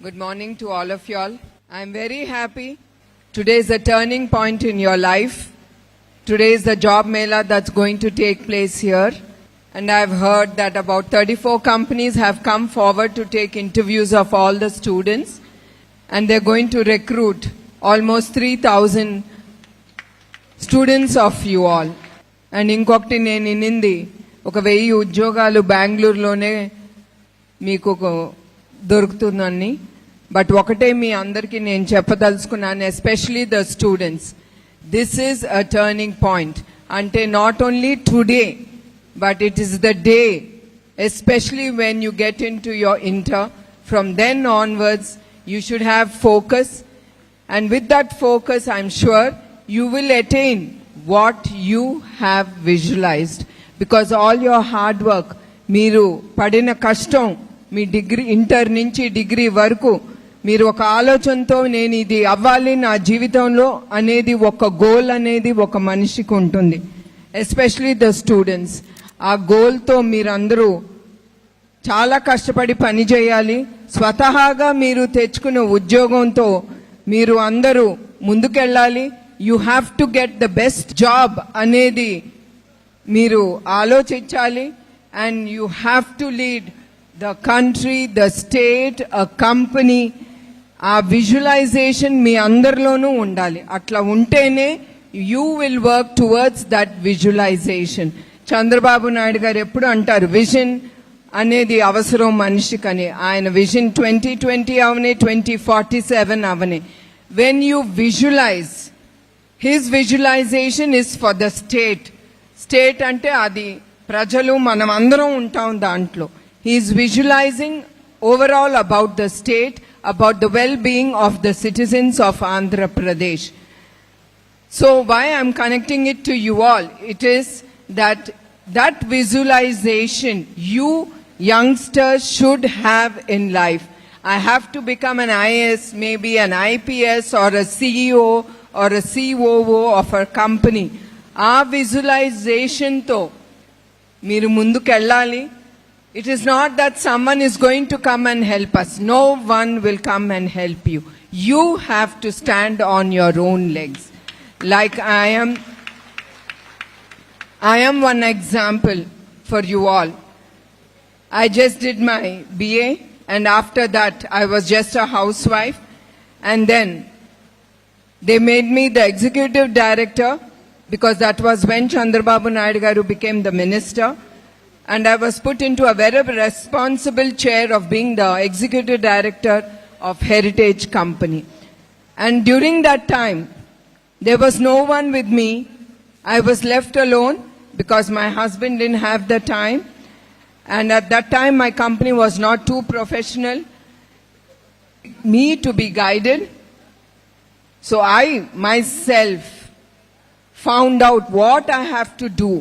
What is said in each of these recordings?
Good morning to all of y'all. I'm very happy. Today is a turning point in your life. Today is the job mela that's going to take place here. And I've heard that about 34 companies have come forward to take interviews of all the students. And they're going to recruit almost 3,000 students of you all. And ఇంకొకటి నేను ఇన్నింది 1,000 ఉద్యోగాలు బెంగళూరులోనే మీకు దొరుకుతుందని. But ఒకటే మీ అందరికీ నేను చెప్పదలుచుకున్నాను, especially the students, this is a turning point. అంటే not only today, but it is the day, especially when you get into your inter. From then onwards you should have focus, and with that focus I'm sure you will attain what you have visualized, because all your hard work, మీరు పడిన కష్టం, మీ degree inter నుంచి degree వరకు మీరు ఒక ఆలోచనతో నేను ఇది అవ్వాలి నా జీవితంలో అనేది ఒక గోల్ అనేది ఒక మనిషికి ఉంటుంది, ఎస్పెషలీ ద స్టూడెంట్స్. ఆ గోల్తో మీరందరూ చాలా కష్టపడి పని చేయాలి. స్వతహాగా మీరు తెచ్చుకున్న ఉద్యోగంతో మీరు అందరూ ముందుకెళ్ళాలి. You have to get the best job అనేది మీరు ఆలోచించాలి. And you have to lead the country, the state, a company. ఆ విజువలైజేషన్ మీ అందరిలోనూ ఉండాలి. అట్లా ఉంటేనే you will work towards that visualization. Chandrababu Naidu garu ఎప్పుడు అంటారు, విజన్ అనేది అవసరం మనిషికని. ఆయన విజన్ 2020 అవనే, 2047 అవనే. When you visualize, his visualization is for the state. State అంటే అది ప్రజలు, మనం అందరం ఉంటాం దాంట్లో. He's visualising overall about the state, about the well being of the citizens of Andhra Pradesh. So why I'm connecting it to you all, it is that visualization you youngsters should have in life. I have to become an IAS, maybe an IPS or a CEO or a COO of a company. ఆ visualisation తో మీరు ముందుకెళ్ళాలి. It is not that someone is going to come and help us. No one will come and help you. You have to stand on your own legs. Like I am one example for you all. I just did my BA, and after that I was just a housewife, and then they made me the executive director, because that was when Chandrababu Naidu garu became the minister, and I was put into a very responsible chair of being the executive director of Heritage Company. And during that time there was no one with me. I was left alone because my husband didn't have the time, and at that time my company was not too professional me to be guided. So I myself found out what I have to do,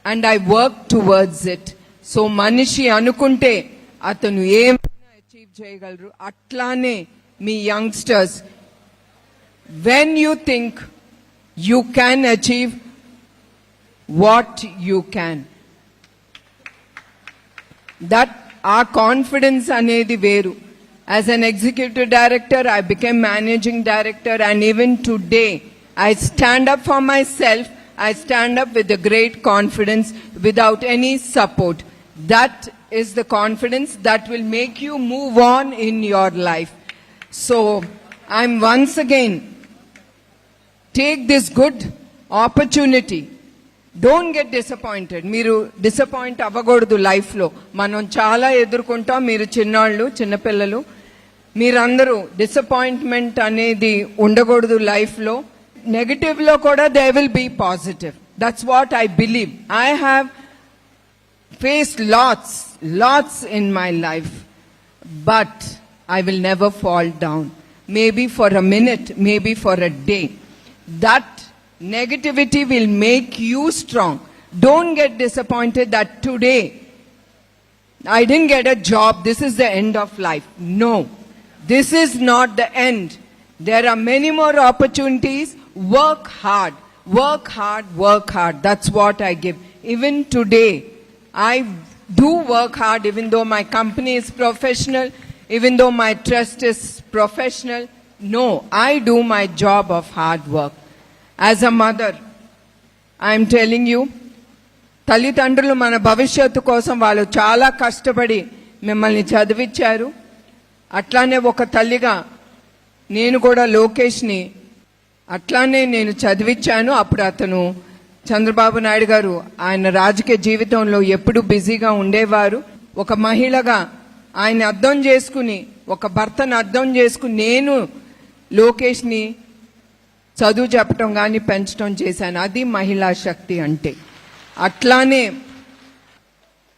and I worked towards it. So manishi anukunte atanu emaina achieve cheyagalaru, atlane me youngsters, when you think you can achieve what you can, that our confidence anedi veru. As an executive director I became managing director, and even today I stand up for myself. I stand up with a great confidence without any support. That is the confidence that will make you move on in your life. So I'm once again, take this good opportunity. Don't get disappointed. మీరు disappoint అవ్వకూడదు లైఫ్లో. మనం చాలా ఎదుర్కొంటాం. మీరు చిన్నాళ్ళు, చిన్నపిల్లలు, మీరందరూ disappointment అనేది ఉండకూడదు లైఫ్లో. నెగటివ్లో కూడా they will be positive. That's what I believe. I have faced lots in my life, but I will never fall down. Maybe for a minute, maybe for a day. That negativity will make you strong. Don't get disappointed that today I didn't get a job, this is the end of life. No, this is not the end. There are many more opportunities. Work hard, work hard, work hard. That's what I give. Even today I do work hard, even though my company is professional. even though my trust is professional. No, I do my job of hard work. As a mother, I am telling you, తల్లిదండ్రులు మన భవిష్యత్తు కోసం వాళ్ళు చాలా కష్టపడి మిమ్మల్ని చదివించారు. అట్లానే ఒక తల్లిగా నేను కూడా లోకేష్ని అట్లానే నేను చదివించాను. అప్పుడు అతను చంద్రబాబు నాయుడు గారు ఆయన రాజకీయ జీవితంలో ఎప్పుడు బిజీగా ఉండేవారు. ఒక మహిళగా ఆయన అర్థం చేసుకుని, ఒక భర్తను అర్థం చేసుకుని నేను లోకేష్ని చదువు చెప్పటం కానీ పెంచడం చేశాను. అది మహిళా శక్తి అంటే. అట్లానే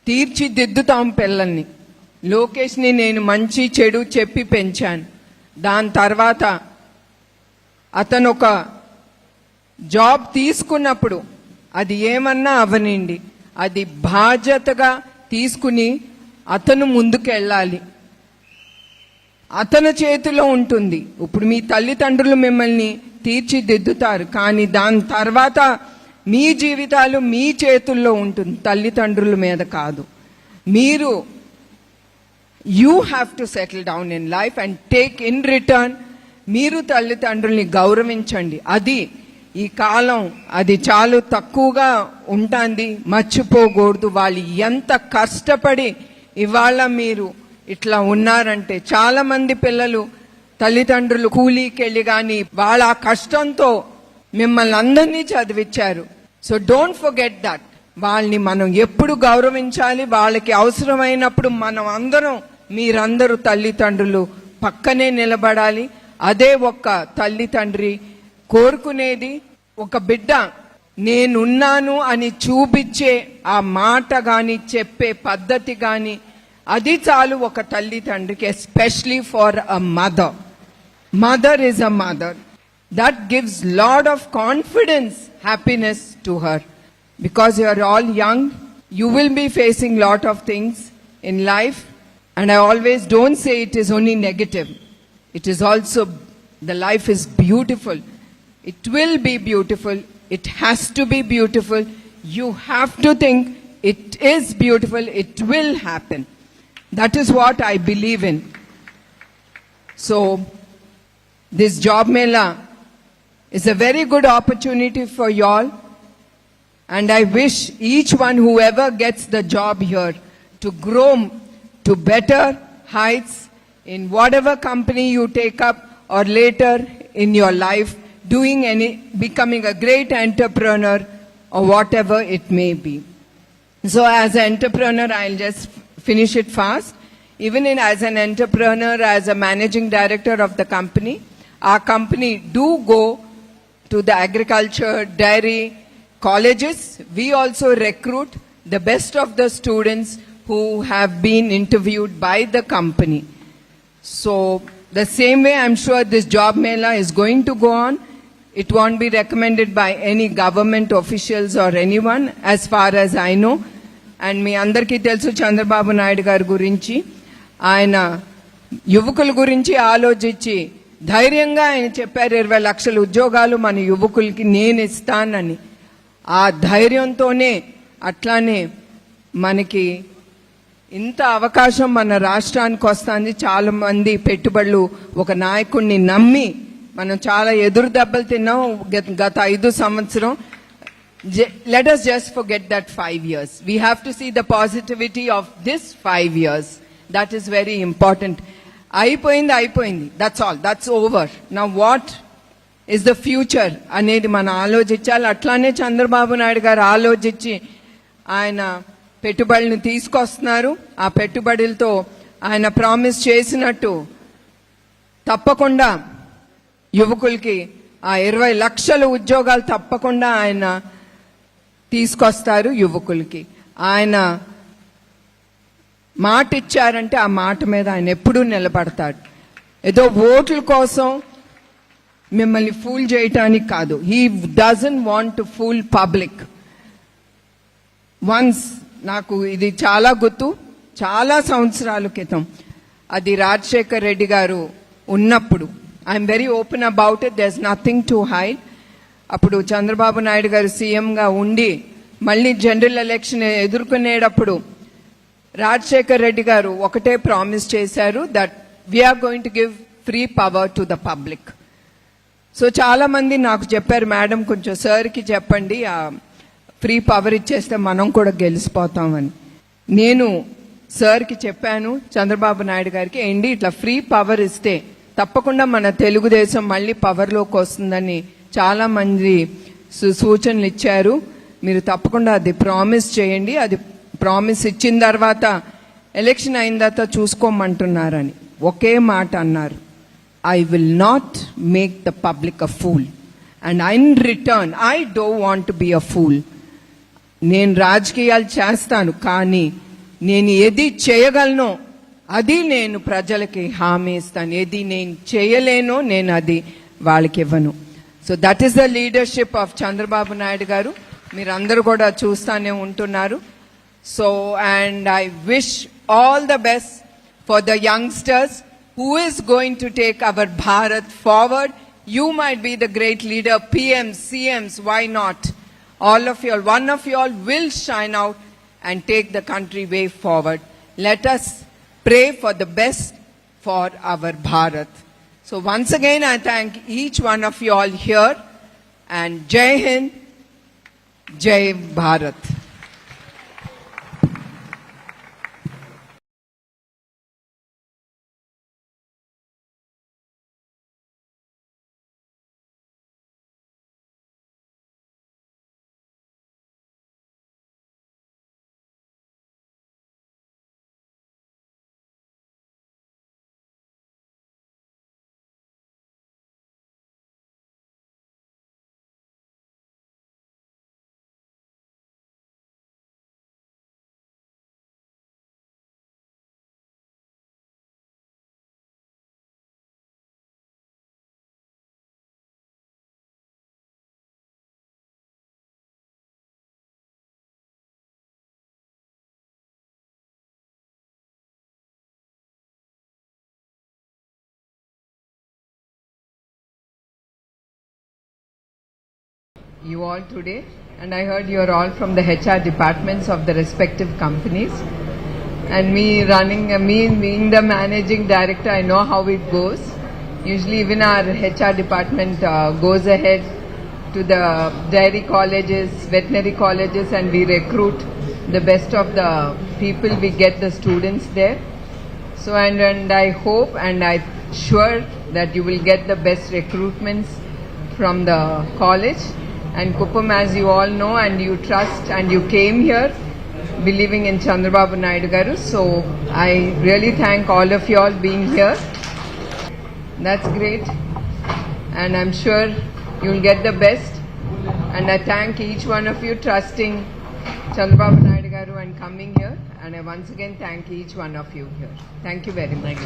తీర్చిదిద్దుతాం పిల్లల్ని. లోకేష్ని నేను మంచి చెడు చెప్పి పెంచాను. దాని తర్వాత అతను ఒక జాబ్ తీసుకున్నప్పుడు అది ఏమన్నా అవనండి, అది బాధ్యతగా తీసుకుని అతను ముందుకెళ్ళాలి. అతని చేతిలో ఉంటుంది. ఇప్పుడు మీ తల్లిదండ్రులు మిమ్మల్ని తీర్చిదిద్దుతారు, కానీ దాని తర్వాత మీ జీవితాలు మీ చేతుల్లో ఉంటుంది, తల్లిదండ్రుల మీద కాదు. మీరు you have to settle down in life and take in return. మీరు తల్లిదండ్రుల్ని గౌరవించండి. అది ఈ కాలం అది చాలా తక్కువగా ఉంటుంది, మర్చిపోకూడదు. వాళ్ళు ఎంత కష్టపడి ఇవాళ మీరు ఇట్లా ఉన్నారంటే, చాలా మంది పిల్లలు తల్లిదండ్రులు కూలీకి వెళ్ళి కానీ వాళ్ళ కష్టంతో మిమ్మల్ని అందరినీ చదివించారు. So don't forget that. వాళ్ళని మనం ఎప్పుడు గౌరవించాలి. వాళ్ళకి అవసరమైనప్పుడు మనం అందరం, మీరందరూ తల్లిదండ్రులు పక్కనే నిలబడాలి. అదే ఒక్క తల్లి తండ్రి కోరుకునేది. ఒక బిడ్డ నేనున్నాను అని చూపించే ఆ మాట కానీ చెప్పే పద్ధతి కానీ అది చాలు ఒక తల్లి తండ్రికి, especially for a mother. Mother is a mother. That gives lot of confidence, happiness to her. Because you are all young, you will be facing lot of things in life. And I always don't say it is only negative. It is also, the life is beautiful. It will be beautiful. It has to be beautiful. You have to think it is beautiful. It will happen. That is what I believe in. So, this job mela is a very good opportunity for you all, and I wish each one, whoever gets the job here, to grow to better heights in whatever company you take up or later in your life, becoming a great entrepreneur or whatever it may be. So as an entrepreneur, I'll just finish it fast. Even as an entrepreneur, as a managing director of the company, our company do go to the agriculture, dairy colleges. We also recruit the best of the students who have been interviewed by the company. So the same way, I'm sure this job mela is going to go on. It won't be recommended by any government officials or anyone, as far as I know. And మీ అందరికీ తెలుసు చంద్రబాబు నాయుడు గారి గురించి. ఆయన యువకుల గురించి ఆలోచించి ధైర్యంగా ఆయన చెప్పారు 20 లక్షల ఉద్యోగాలు మన యువకులకి నేను ఇస్తానని. ఆ ధైర్యంతోనే అట్లానే మనకి ఇంత అవకాశం మన రాష్ట్రానికి వస్తుంది. చాలా మంది పెట్టుబడులు ఒక నాయకుడిని నమ్మి మనం చాలా ఎదురు దెబ్బలు తిన్నాం గత 5 సంవత్సరం. Let us just forget that 5 years. We have to see the positivity of this 5 years. That is very important. అయిపోయింది. That's all, that's over. Now what is the future అనేది మనం ఆలోచించాలి. అట్లానే చంద్రబాబు నాయుడు గారు ఆలోచించి ఆయన పెట్టుబడులను తీసుకొస్తున్నారు. ఆ పెట్టుబడులతో ఆయన ప్రామిస్ చేసినట్టు తప్పకుండా యువకులకి ఆ 20 లక్షల ఉద్యోగాలు తప్పకుండా ఆయన తీసుకొస్తారు యువకులకి. ఆయన మాట ఇచ్చారంటే ఆ మాట మీద ఆయన ఎప్పుడూ నిలబడతాడు. ఏదో ఓట్ల కోసం మిమ్మల్ని ఫూల్ చేయటానికి కాదు. He doesn't want to fool public. Once నాకు ఇది చాలా గుర్తు, చాలా సంవత్సరాల క్రితం, అది రాజశేఖర్ రెడ్డి గారు ఉన్నప్పుడు, I'm very open about it, there is nothing to hide. అప్పుడు చంద్రబాబు నాయుడు గారు సీఎంగా ఉండి మళ్ళీ జనరల్ ఎలక్షన్ ఎదుర్కొనేటప్పుడు రాజశేఖర్ రెడ్డి గారు ఒకటే ప్రామిస్ చేశారు, that we are going to give free power to the public. So చాలా మంది నాకు చెప్పారు, మేడం కొంచెం సార్కి చెప్పండి, ఫ్రీ పవర్ ఇచ్చేస్తే మనం కూడా గెలిచిపోతామని. నేను సార్కి చెప్పాను, చంద్రబాబు నాయుడు గారికి, ఏంటి ఇట్లా ఫ్రీ పవర్ ఇస్తే తప్పకుండా మన తెలుగుదేశం మళ్ళీ పవర్లోకి వస్తుందని చాలా మంది సూచనలు ఇచ్చారు. మీరు తప్పకుండా అది ప్రామిస్ చేయండి. అది ప్రామిస్ ఇచ్చిన తర్వాత ఎలక్షన్ అయిన తర్వాత చూసుకోమంటున్నారని ఒకే మాట అన్నారు, I will not make the public a fool. And in return, I don't want to be a fool. నేను రాజకీయాలు చేస్తాను, కానీ నేను ఏది చేయగలనో అది నేను ప్రజలకి హామీ ఇస్తాను. ఏది నేను చేయలేనో నేను అది వాళ్ళకి ఇవ్వను. So that is the leadership of Chandrababu Naidu గారు. మీరందరూ కూడా చూస్తానే ఉంటున్నారు. So and I wish all the best for the youngsters who is going to take our Bharat forward. You might be the great leader, PMs, CMs, why not? All of you all, one of you all will shine out and take the country way forward. Let us pray for the best for our Bharat. So once again, I thank each one of you all here, and Jai Hind, Jai Bharat. You all today, and I heard you are all from the HR departments of the respective companies, and me being the managing director, I know how it goes. Usually even our HR department goes ahead to the dairy colleges, veterinary colleges, and we recruit the best of the people. We get the students there. So and I hope and I'm sure that you will get the best recruitments from the college. And Kuppam, as you all know, and you trust, and you came here believing in Chandrababu Naidu Garu. So I really thank all of you all being here. That's great. And I'm sure you'll get the best. And I thank each one of you trusting Chandrababu Naidu Garu and coming here. And I once again thank each one of you here. Thank you very much.